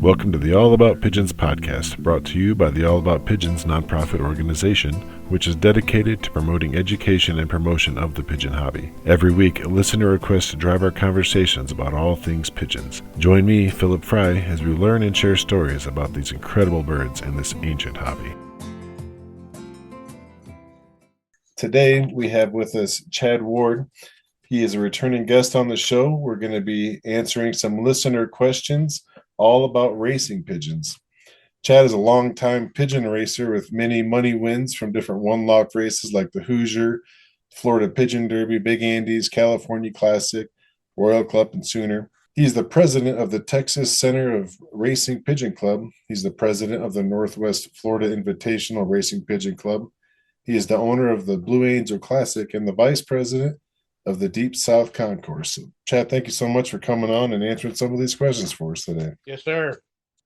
Welcome to the All About Pigeons podcast, brought to you by the All About Pigeons nonprofit organization, which is dedicated to promoting education and promotion of the pigeon hobby. Every week, a listener requests to drive our conversations about all things pigeons. Join me, Philip Fry, as we learn and share stories about these incredible birds and this ancient hobby. Today, we have with us Chad Ward. He is a returning guest on the show. We're going to be answering some listener questions all about racing pigeons. Chad is a longtime pigeon racer with many money wins from different one-loft races like the Hoosier, Florida Pigeon Derby, Big Andes, California Classic, Royal Club, and Sooner. He's the president of the Texas Center of Racing Pigeon Club. He's the president of the Northwest Florida Invitational Racing Pigeon Club. He is the owner of the Blue Angel Classic and the vice president of the Deep South Concourse. So, Chad, thank you so much for coming on and answering some of these questions for us today. Yes, sir.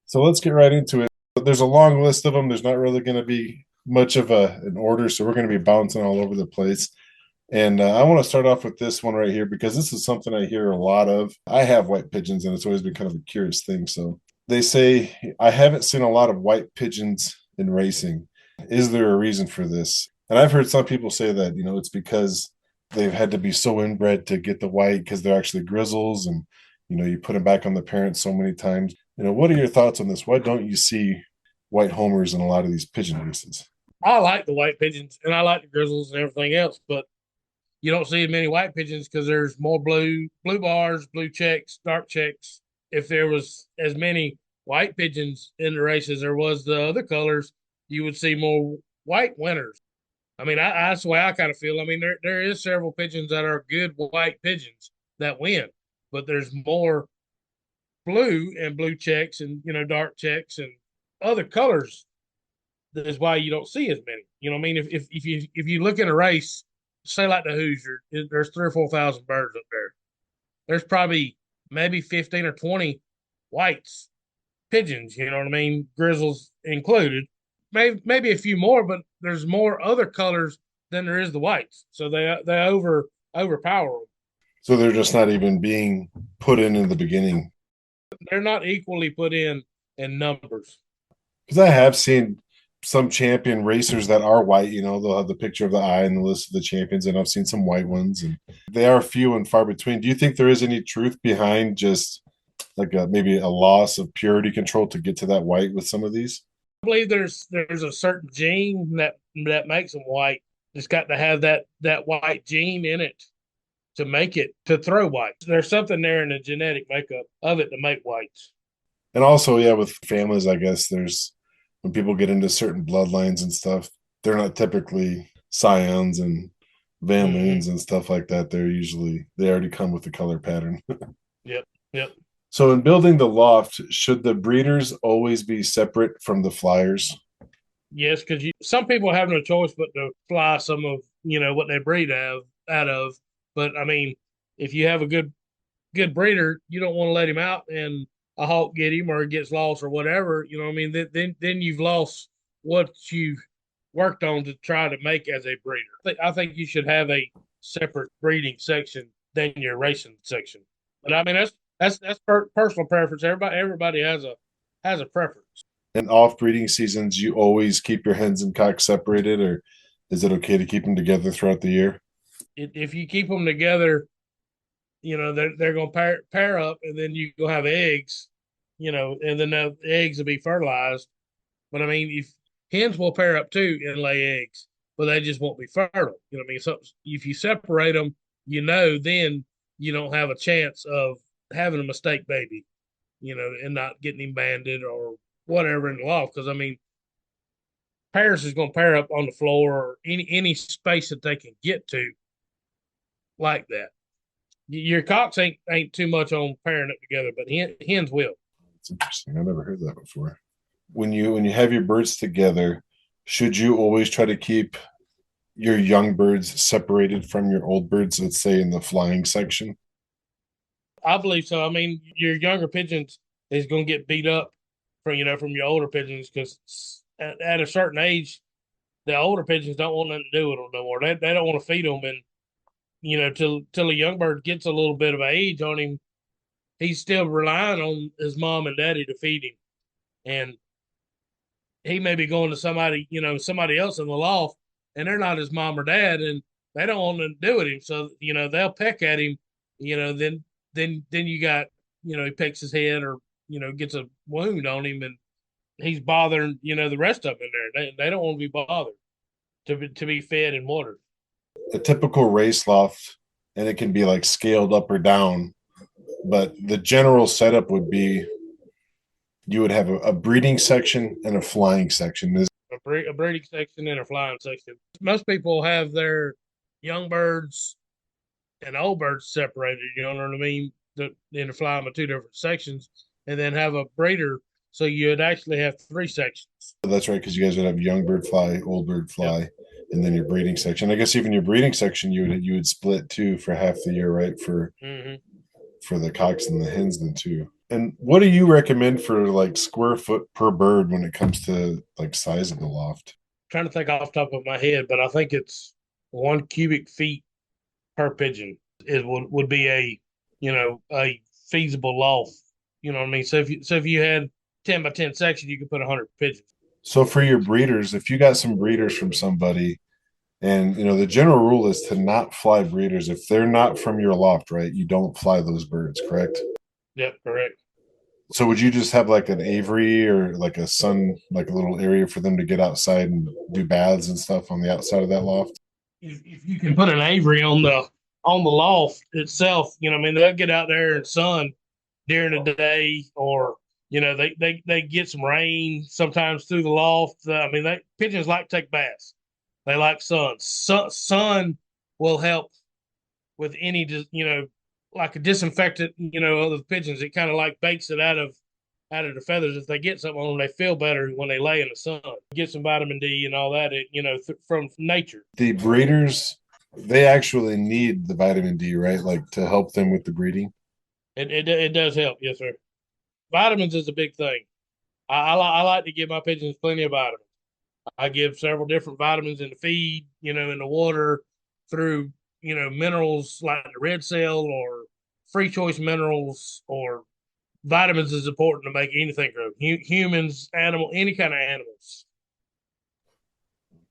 So let's get right into it. There's a long list of them. There's not really going to be much of an order, so we're going to be bouncing all over the place. And I want to start off with this one right here because this is something I hear a lot of. I have white pigeons, and it's always been kind of a curious thing. So they say, I haven't seen a lot of white pigeons in racing. Is there a reason for this? And I've heard some people say that, it's because they've had to be so inbred to get the white because they're actually grizzles, and you put them back on the parents so many times. What are your thoughts on this? Why don't you see white homers in a lot of these pigeon races? I like the white pigeons and I like the grizzles and everything else, but you don't see as many white pigeons because there's more blue bars, blue checks, dark checks. If there was as many white pigeons in the race as there was the other colors, you would see more white winners. I mean, that's the way I kind of feel. I mean, there is several pigeons that are good white pigeons that win, but there's more blue and blue checks and dark checks and other colors. That is why you don't see as many. You know what I mean? If you look at a race, say like the Hoosier, there's 3,000 or 4,000 birds up there. There's probably maybe 15 or 20 whites, pigeons. You know what I mean? Grizzles included. Maybe a few more, but there's more other colors than there is the whites. So they overpower them. So they're just not even being put in the beginning. They're not equally put in numbers. Because I have seen some champion racers that are white. They'll have the picture of the eye and the list of the champions, and I've seen some white ones, and they are few and far between. Do you think there is any truth behind just like maybe a loss of purity control to get to that white with some of these? I believe there's a certain gene that makes them white. It's got to have that white gene in it to make it to throw white. There's something there in the genetic makeup of it to make whites. And also, yeah, with families, I guess there's when people get into certain bloodlines and stuff, they're not typically scions and Van Loons and stuff like that. They already come with the color pattern. Yep. So in building the loft, should the breeders always be separate from the flyers? Yes, because some people have no choice but to fly some of what they breed out of. But I mean, if you have a good breeder, you don't want to let him out and a hawk get him or he gets lost or whatever. You know what I mean? Then you've lost what you've worked on to try to make as a breeder. I think you should have a separate breeding section than your racing section. But I mean, that's personal preference. Everybody has a preference. In off breeding seasons, you always keep your hens and cocks separated, or is it okay to keep them together throughout the year? If you keep them together, they're going to pair up, and then you go have eggs, and then the eggs will be fertilized. But I mean, if hens will pair up too and lay eggs, but they just won't be fertile. You know what I mean? So if you separate them, then you don't have a chance of having a mistake baby, and not getting him banded or whatever in the loft. Because I mean, pairs is going to pair up on the floor or any space that they can get to, like that. Your cocks ain't too much on pairing up together, but hens will. It's interesting. I never heard that before. When you have your birds together, should you always try to keep your young birds separated from your old birds, let's say in the flying section? I believe so. I mean, your younger pigeons is going to get beat up from your older pigeons because at a certain age, the older pigeons don't want nothing to do with them no more. They don't want to feed them, and till a young bird gets a little bit of age on him, he's still relying on his mom and daddy to feed him. and he may be going to somebody, somebody else in the loft, and they're not his mom or dad, and they don't want to do with him. So, they'll peck at him, then you got, he pecks his head or, gets a wound on him, and he's bothering, the rest of them in there. They don't want to be bothered to be fed and watered. A typical race loft, and it can be like scaled up or down, but the general setup would be you would have a breeding section and a flying section. A breeding section and a flying section. Most people have their young birds and old birds separated. You know what I mean? In the fly them in two different sections, and then have a breeder. So you'd actually have three sections. That's right, because you guys would have young bird fly, old bird Yep. fly, and then your breeding section. I guess even your breeding section you would split too for half the year, right? Mm-hmm. For the cocks and the hens then too. And what do you recommend for like square foot per bird when it comes to like size of the loft? Trying to think off the top of my head, but I think it's 1 cubic feet per pigeon. It would be a feasible loft. You know what I mean? So if you had 10 by 10 section, you could put 100 pigeons. So for your breeders, if you got some breeders from somebody, and the general rule is to not fly breeders if they're not from your loft, right? You don't fly those birds, correct? Yep, correct. So would you just have like an aviary or like a sun, like a little area for them to get outside and do baths and stuff on the outside of that loft? If you can put an aviary on the loft itself, I mean, they'll get out there and sun during the day, or they get some rain sometimes through the loft. I mean, pigeons like to take baths. They like sun. Sun will help with any, like a disinfectant, of the pigeons. It kind of like bakes it out of the feathers. If they get something on them, they feel better when they lay in the sun. Get some vitamin D and all that, from nature. The breeders, they actually need the vitamin D, right? Like to help them with the breeding. It does help, yes, sir. Vitamins is a big thing. I like to give my pigeons plenty of vitamins. I give several different vitamins in the feed, in the water, through minerals like the red cell or free choice minerals, or vitamins is important to make anything grow. Humans, animal, any kind of animals.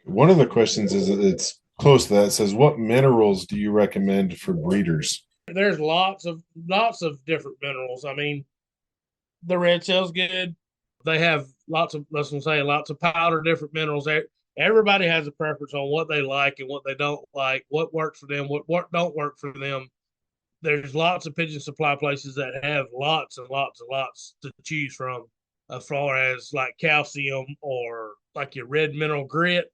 One of the questions is it's close to that. It says, what minerals do you recommend for breeders? There's lots of different minerals. I mean, the red cell's good. They have lots of powder, different minerals. Everybody has a preference on what they like and what they don't like, what works for them, what don't work for them. There's lots of pigeon supply places that have lots and lots and lots to choose from, as far as like calcium or like your red mineral grit.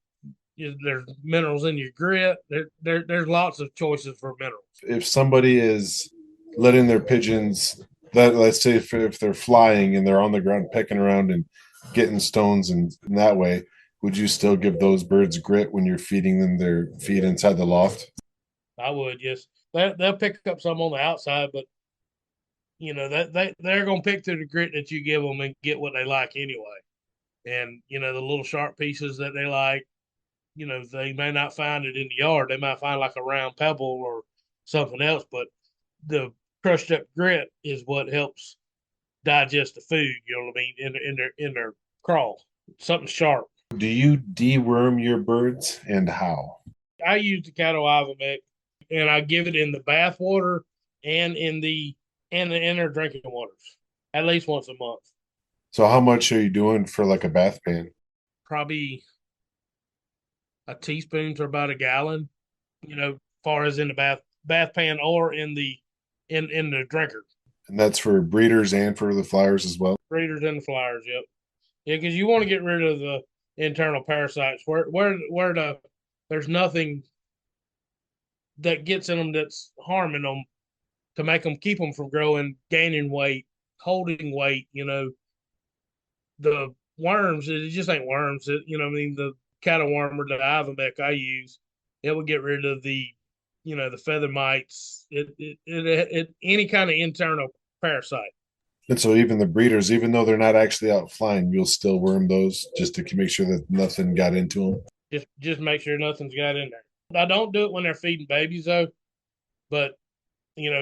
There's minerals in your grit. There's lots of choices for minerals. If somebody is letting their pigeons, that let's say if they're flying and they're on the ground pecking around and getting stones and in that way, would you still give those birds grit when you're feeding them their feed inside the loft? I would, yes. They'll pick up some on the outside, but that they're gonna pick through the grit that you give them and get what they like anyway. And the little sharp pieces that they like, they may not find it in the yard. They might find like a round pebble or something else, but the crushed up grit is what helps digest the food. You know what I mean? In their crawl, something sharp. Do you deworm your birds and how? I use the cattle Ivomec, and I give it in the bath water and in their drinking waters at least once a month. So how much are you doing for like a bath pan? Probably a teaspoon to about a gallon. Far as in the bath pan or in the drinker. And that's for breeders and for the flyers as well. Breeders and the flyers. Yep. Yeah, because you want to get rid of the internal parasites where there's nothing that gets in them that's harming them, to make them, keep them from growing, gaining weight, holding weight. The worms, it just ain't worms. I mean, the cattle worm or the Ivomec I use, it would get rid of the feather mites, any kind of internal parasite. And so even the breeders, even though they're not actually out flying, you'll still worm those just to make sure that nothing got into them. Just make sure nothing's got in there. I don't do it when they're feeding babies though, but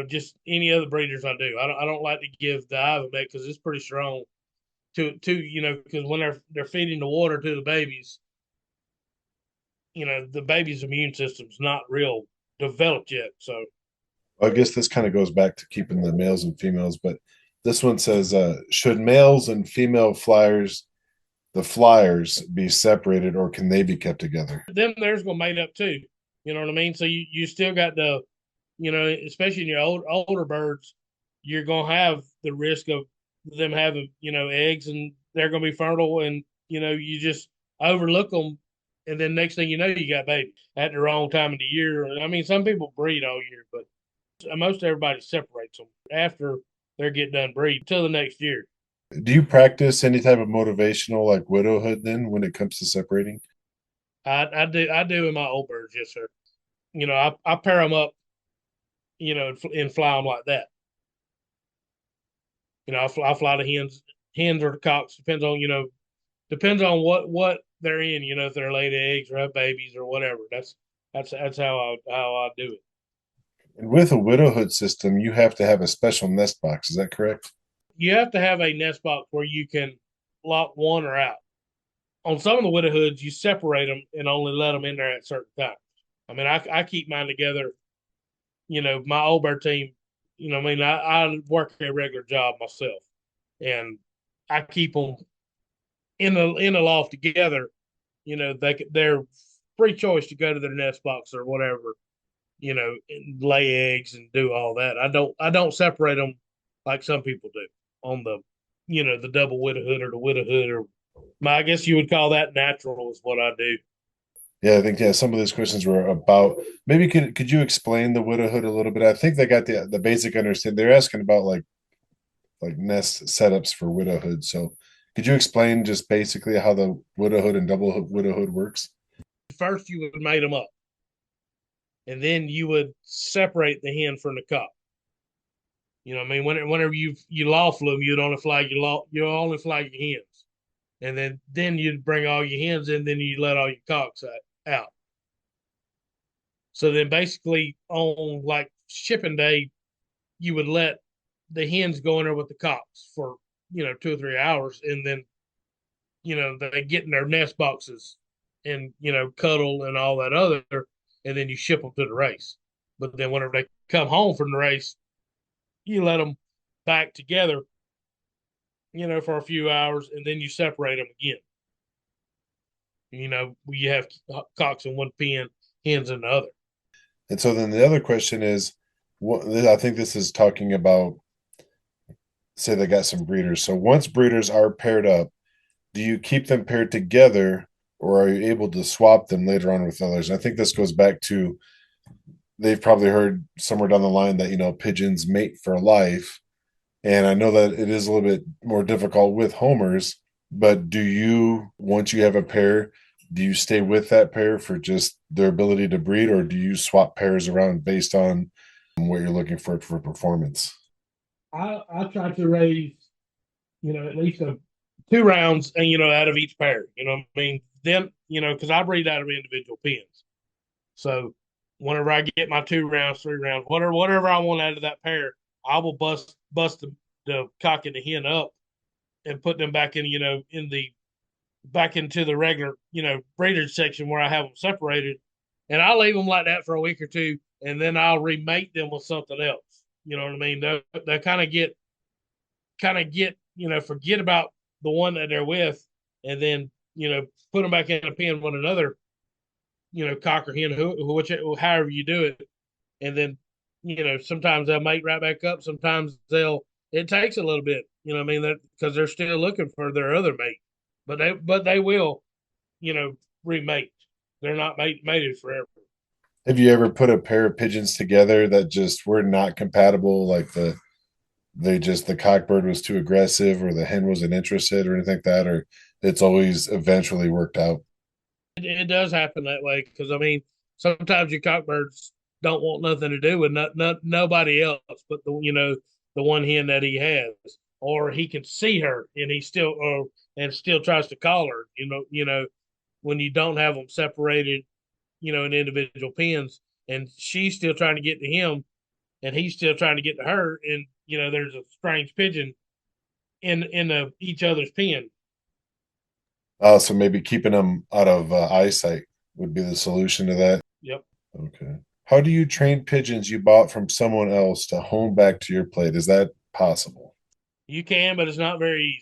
just any other breeders I do. I don't like to give the Ivomec because it's pretty strong. because when they're feeding the water to the babies, the baby's immune system's not real developed yet. So I guess this kind of goes back to keeping the males and females, but this one says, should males and female flyers be separated, or can they be kept together? them there's gonna mate up too. You know what I mean? So you still got especially in your older birds, you're gonna have the risk of them having eggs, and they're gonna be fertile, and you just overlook them, and then next thing you know, you got babies at the wrong time of the year. I mean, some people breed all year, but most everybody separates them after they get done breeding till the next year. Do you practice any type of motivational like widowhood then when it comes to separating? I do in my old birds, yes sir. I pair them up, and fly them like that. I fly the hens or the cocks, depends on what they're in. If they're laid eggs or have babies or whatever. That's how I do it. And with a widowhood system, you have to have a special nest box. Is that correct? You have to have a nest box where you can lock one or out. On some of the widow hoods, you separate them and only let them in there at certain times. I mean, I keep mine together. My old bird team. I mean, I work a regular job myself, and I keep them in the loft together. They're free choice to go to their nest box or whatever. And lay eggs and do all that. I don't separate them like some people do on the double widow hood or the widow hood, or I guess you would call that natural is what I do. Yeah, I think some of those questions were about maybe could you explain the widowhood a little bit? I think they got the basic understanding. They're asking about like nest setups for widowhood. So could you explain just basically how the widowhood and widowhood works? First, you would mate them up, and then you would separate the hen from the cock. I mean, whenever you lawful them, you'd only flag your hens, and then you'd bring all your hens in, then you let all your cocks out. So then basically on like shipping day, you would let the hens go in there with the cocks for 2 or 3 hours, and then they get in their nest boxes and cuddle and all that other, and then you ship them to the race. But then whenever they come home from the race, you let them back together, for a few hours, and then you separate them again. You have cocks in one pen, hens in the other. And so then the other question is, what I think this is talking about, say they got some breeders. So once breeders are paired up, do you keep them paired together, or are you able to swap them later on with others? And I think this goes back to they've probably heard somewhere down the line that pigeons mate for life, and I know that it is a little bit more difficult with homers. But do you, once you have a pair, do you stay with that pair for just their ability to breed, or do you swap pairs around based on what you're looking for performance? I try to raise, at least 2 rounds, and out of each pair. What I mean? Then because I breed out of individual pens, so whenever I get my 2 rounds, 3 rounds, whatever I want out of that pair, I will bust the cock and the hen up and put them back back into the regular breeders section where I have them separated, and I'll leave them like that for a week or two, and then I'll remate them with something else. You know what I mean? They kind of get forget about the one that they're with, and then put them back in a pen with another cock or hen, however you do it, and then sometimes they'll mate right back up. Sometimes it takes a little bit. What I mean? Because they're still looking for their other mate, but they will remate. They're not mated forever. Have you ever put a pair of pigeons together that just were not compatible? Like the cockbird was too aggressive, or the hen wasn't interested, or anything like that, or it's always eventually worked out. It does happen that way because I mean sometimes your cockbirds don't want nothing to do with nobody else but the one hen that he has, or he can see her and he still and still tries to call her. When you don't have them separated, in individual pens, and she's still trying to get to him, and he's still trying to get to her, and there's a strange pigeon in each other's pen. Oh, so maybe keeping them out of eyesight would be the solution to that. Yep. Okay. How do you train pigeons you bought from someone else to home back to your plate? Is that possible? You can, but it's not very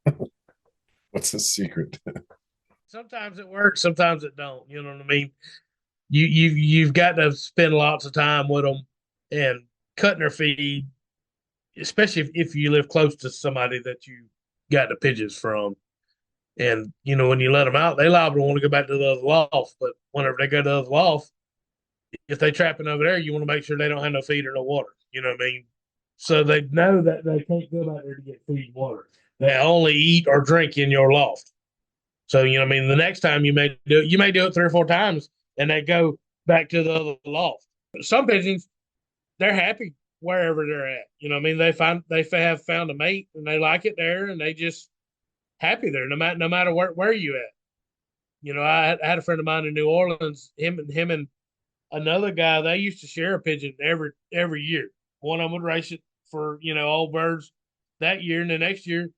easy. What's the secret? Sometimes it works, sometimes it don't. You know what I mean? You've got to spend lots of time with them and cutting their feed, especially if you live close to somebody that you got the pigeons from. And when you let them out, they liable to want to go back to the other loft. But whenever they go to the other loft, if they trapping over there, you want to make sure they don't have no feed or no water. You know what I mean? So they know that they can't go back there to get feed and water. They only eat or drink in your loft. So what I mean, the next time you may do it 3 or 4 times, and they go back to the other loft. Some pigeons, they're happy wherever they're at. You know what I mean? They have found a mate and they like it there, and they just happy there, no matter where you at. I had a friend of mine in New Orleans. Him and another guy, they used to share a pigeon every year. One of them would race it for old birds that year, and the next year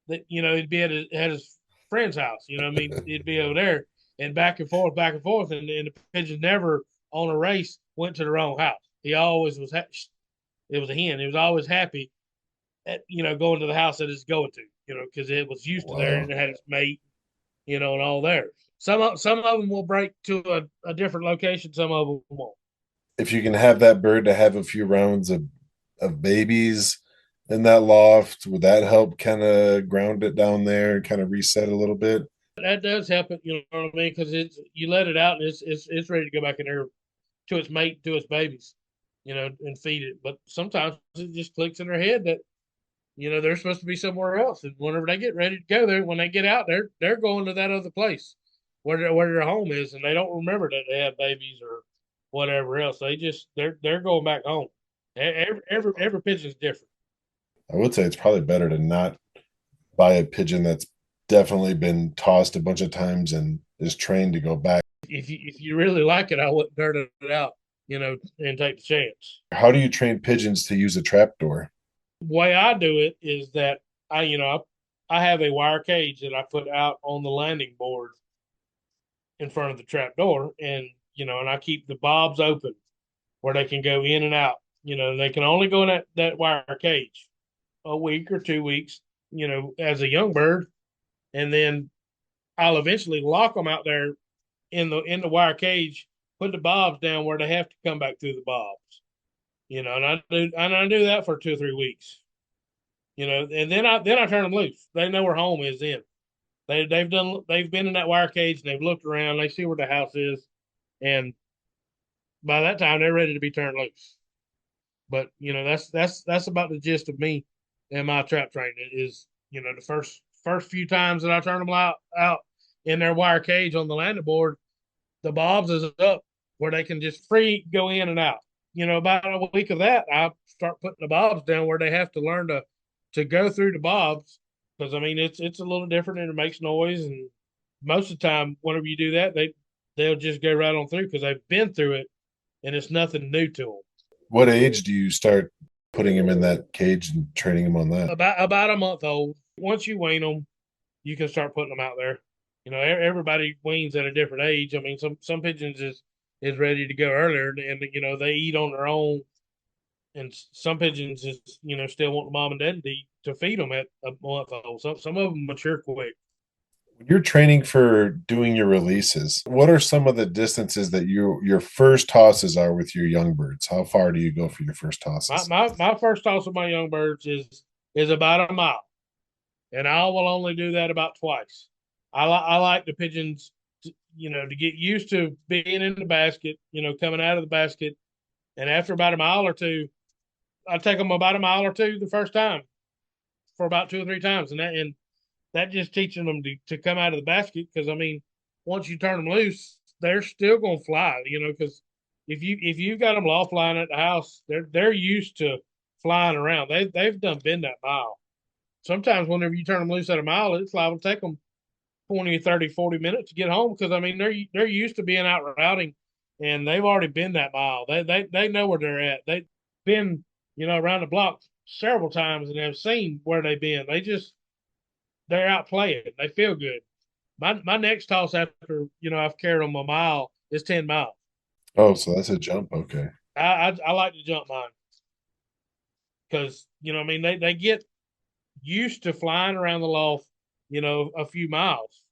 that he'd be at his friend's house. I mean, he'd be over there and back and forth, and the pigeon never on a race went to the wrong house. He always was. It was a hen. He was always happy at going to the house that it's going to. Because it was used to there Wow. and it had its mate. And all there. Some of them will break to a different location. Some of them won't. If you can have that bird to have a few rounds of babies in that loft, would that help kind of ground it down there and kind of reset a little bit? That does help it. You know what I mean? Because you let it out and it's ready to go back in there to its mate, to its babies, and feed it. But sometimes it just clicks in their head that they're supposed to be somewhere else, and whenever they get ready to go there, when they get out there, they're going to that other place where their home is, and they don't remember that they have babies or whatever else. They're going back home. Every pigeon is different. I would say it's probably better to not buy a pigeon that's definitely been tossed a bunch of times and is trained to go back. If you really like it, I wouldn't turn it out, and take the chance. How do you train pigeons to use a trapdoor? The way I do it is that I have a wire cage that I put out on the landing board in front of the trap door, and I keep the bobs open where they can go in and out. They can only go in that wire cage a week or 2 weeks, as a young bird, and then I'll eventually lock them out there in the wire cage, put the bobs down where they have to come back through the bobs. And I do that for 2 or 3 weeks. And then I turn them loose. They know where home is then. They've been in that wire cage and they've looked around, they see where the house is, and by that time they're ready to be turned loose. But that's about the gist of me and my trap training is the first few times that I turn them out in their wire cage on the landing board, the bobs is up where they can just free go in and out. About a week of that, I start putting the bobs down where they have to learn to go through the bobs, because I mean it's a little different and it makes noise, and most of the time whenever you do that they'll just go right on through because they've been through it and it's nothing new to them. What age do you start putting them in that cage and training them on that? About a month old. Once you wean them, you can start putting them out there. Everybody weans at a different age. I mean, some pigeons is ready to go earlier, and they eat on their own, and some pigeons is still want the mom and dad to feed them at a month old. Some of them mature quick. When you're training for doing your releases, what are some of the distances that your first tosses are with your young birds? How far do you go for your first My tosses? my, my first toss of my young birds is about a mile, and I will only do that about twice. I like the pigeons, to get used to being in the basket, coming out of the basket, and after about a mile or two, I take them about a mile or two the first time for about 2 or 3 times, and that just teaching them to come out of the basket. Because I mean, once you turn them loose, they're still gonna fly. Because if you've got them offline at the house, they're used to flying around. They've done been that mile. Sometimes whenever you turn them loose at a mile, it's liable to take them 20, 30, 40 minutes to get home because I mean they're used to being out routing, and they've already been that mile. They know where they're at. They've been around the block several times and have seen where they've been. They're out playing. They feel good. My next toss after I've carried them a mile is 10 miles. Oh, so that's a jump. Okay. I like to jump mine because they get used to flying around the loft, a few miles.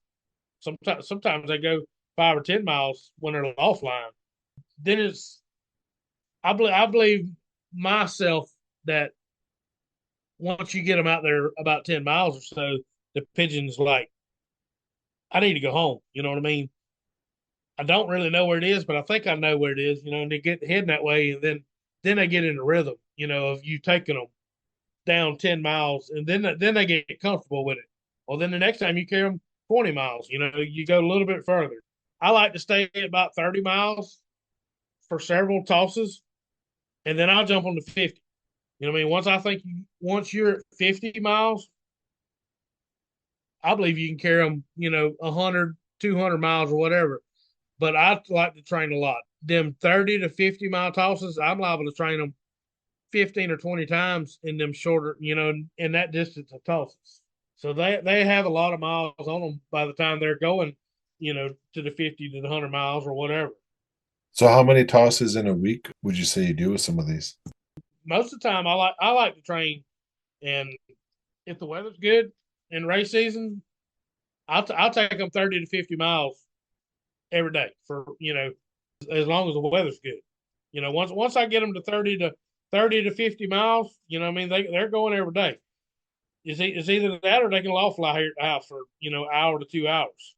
Sometimes they go 5 or 10 miles when they're loft flying. Then I believe myself that once you get them out there about 10 miles or so, the pigeons like I need to go home. You know what I mean? I don't really know where it is, but I think I know where it is. And they get heading that way, and then they get in the rhythm. Of you taking them down 10 miles, and then they get comfortable with it. Well, then the next time you carry them 20 miles, you go a little bit further. I like to stay at about 30 miles for several tosses, and then I'll jump on to 50. You know what I mean? Once you're at 50 miles, I believe you can carry them, 100, 200 miles or whatever. But I like to train a lot. Them 30 to 50 mile tosses, I'm liable to train them 15 or 20 times in them shorter, in that distance of tosses. So they have a lot of miles on them by the time they're going, to the 50 to the 100 miles or whatever. So how many tosses in a week would you say you do with some of these? Most of the time, I like to train, and if the weather's good in race season, I'll take them 30 to 50 miles every day for as long as the weather's good. Once I get them to 30 to 50 miles, I mean they're going every day. It's either that or they can law fly here at the house for hour to 2 hours.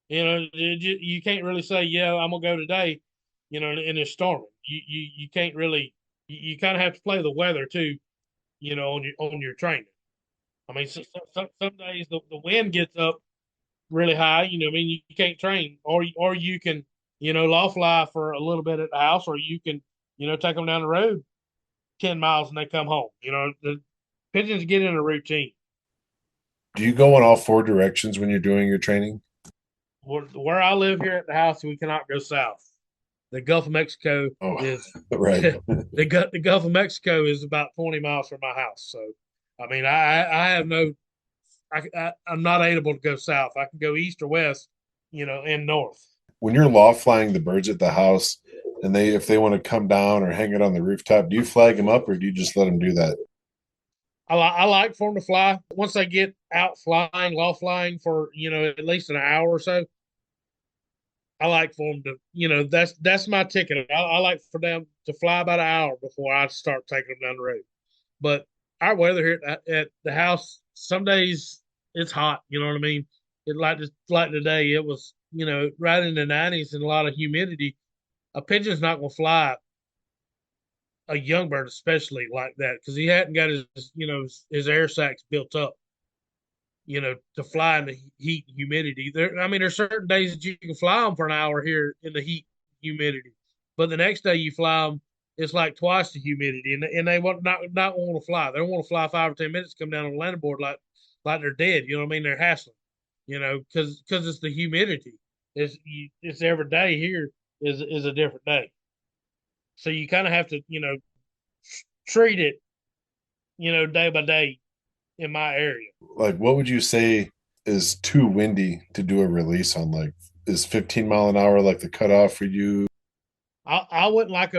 You can't really say I'm gonna go today, and it's storming. You can't really. You kind of have to play the weather too, on your training. I mean, some days the wind gets up really high. I mean, you can't train, or you can, law fly for a little bit at the house, or you can, take them down the road 10 miles and they come home. The pigeons get in a routine. Do you go in all four directions when you're doing your training? Where I live here at the house, we cannot go south. The Gulf of Mexico Oh, is right. the Gulf of Mexico is about 20 miles from my house. So, I mean, I have no, I'm not able to go south. I can go east or west, and north. When you're law flying the birds at the house, and if they want to come down or hang it on the rooftop, do you flag them up or do you just let them do that? I like for them to fly. Once they get out flying, law flying for at least an hour or so, I like for them to that's my ticket. I like for them to fly about an hour before I start taking them down the road. But our weather here at the house, some days it's hot. You know what I mean? Like today, it was right in the 90s and a lot of humidity. A pigeon's not going to fly a young bird, especially like that, because he hadn't got his air sacs built up. To fly in the heat and humidity. I mean, there's certain days that you can fly them for an hour here in the heat humidity, but the next day you fly them, it's like twice the humidity, and they want not want to fly. They don't want to fly 5 or 10 minutes, come down on the landing board like they're dead. You know what I mean? They're hassling. Because it's the humidity. It's every day here is a different day. So you kind of have to treat it day by day in my area. Like, what would you say is too windy to do a release on? Like, is 15 mile an hour like the cutoff for you? I wouldn't like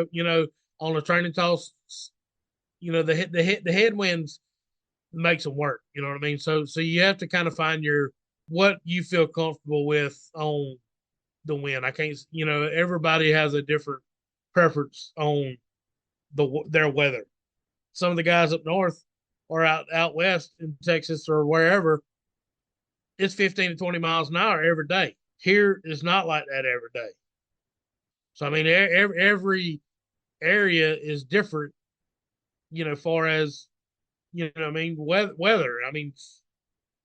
on a training toss. The headwinds makes them work. You know what I mean. So you have to kind of find what you feel comfortable with on the wind. I can't. Everybody has a different preference on their weather. Some of the guys up north or out west in Texas or wherever, it's 15 to 20 miles an hour every day. Here is not like that every day. So I mean, every area is different, far as I mean, weather. I mean,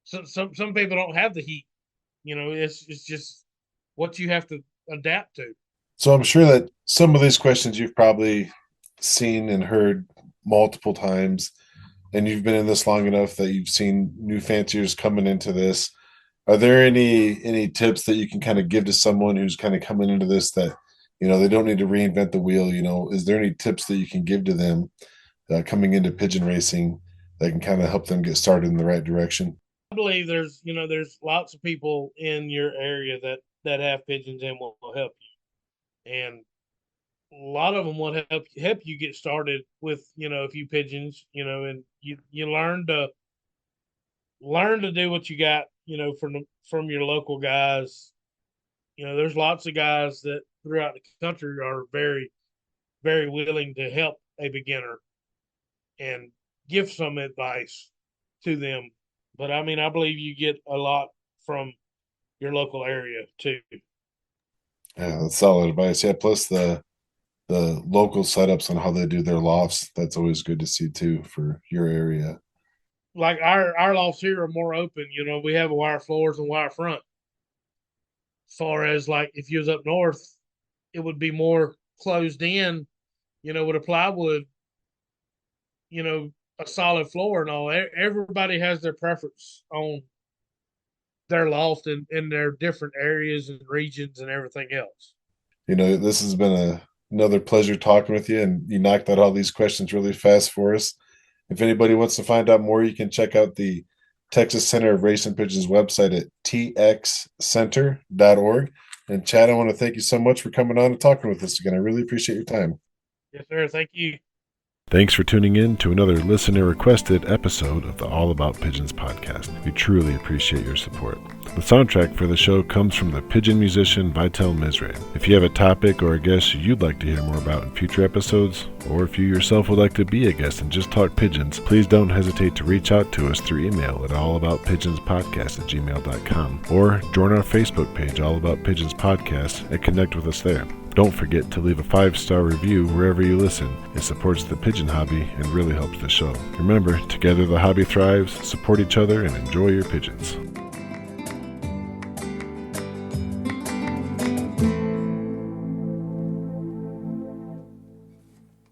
some people don't have the heat. It's just what you have to adapt to. So I'm sure that some of these questions you've probably seen and heard multiple times, and you've been in this long enough that you've seen new fanciers coming into this. Are there any tips that you can kind of give to someone who's kind of coming into this that they don't need to reinvent the wheel? Is there any tips that you can give to them coming into pigeon racing that can kind of help them get started in the right direction? I believe there's lots of people in your area that have pigeons and will help you, and a lot of them will help you get started with a few pigeons, and you learn to do what you got, from your local guys. There's lots of guys that throughout the country are very, very willing to help a beginner and give some advice to them. But I mean, I believe you get a lot from your local area too. Yeah, that's solid advice. Yeah, plus the local setups on how they do their lofts. That's always good to see too for your area. Like our lofts here are more open. We have wire floors and wire front. As far as like if you was up north, it would be more closed in, with a plywood, a solid floor and all. Everybody has their preference on their loft in their different areas and regions and everything else. This has been another pleasure talking with you, and you knocked out all these questions really fast for us. If anybody wants to find out more, you can check out the Texas Center of Racing Pigeons website at txcenter.org. And Chad, I want to thank you so much for coming on and talking with us again. I really appreciate your time. Yes, sir. Thank you. Thanks for tuning in to another listener-requested episode of the All About Pigeons podcast. We truly appreciate your support. The soundtrack for the show comes from the pigeon musician Vitel Mizrahi. If you have a topic or a guest you'd like to hear more about in future episodes, or if you yourself would like to be a guest and just talk pigeons, please don't hesitate to reach out to us through email at allaboutpigeonspodcast@gmail.com, or join our Facebook page, All About Pigeons Podcast, and connect with us there. Don't forget to leave a 5-star review wherever you listen. It supports the pigeon hobby and really helps the show. Remember, together the hobby thrives. Support each other and enjoy your pigeons.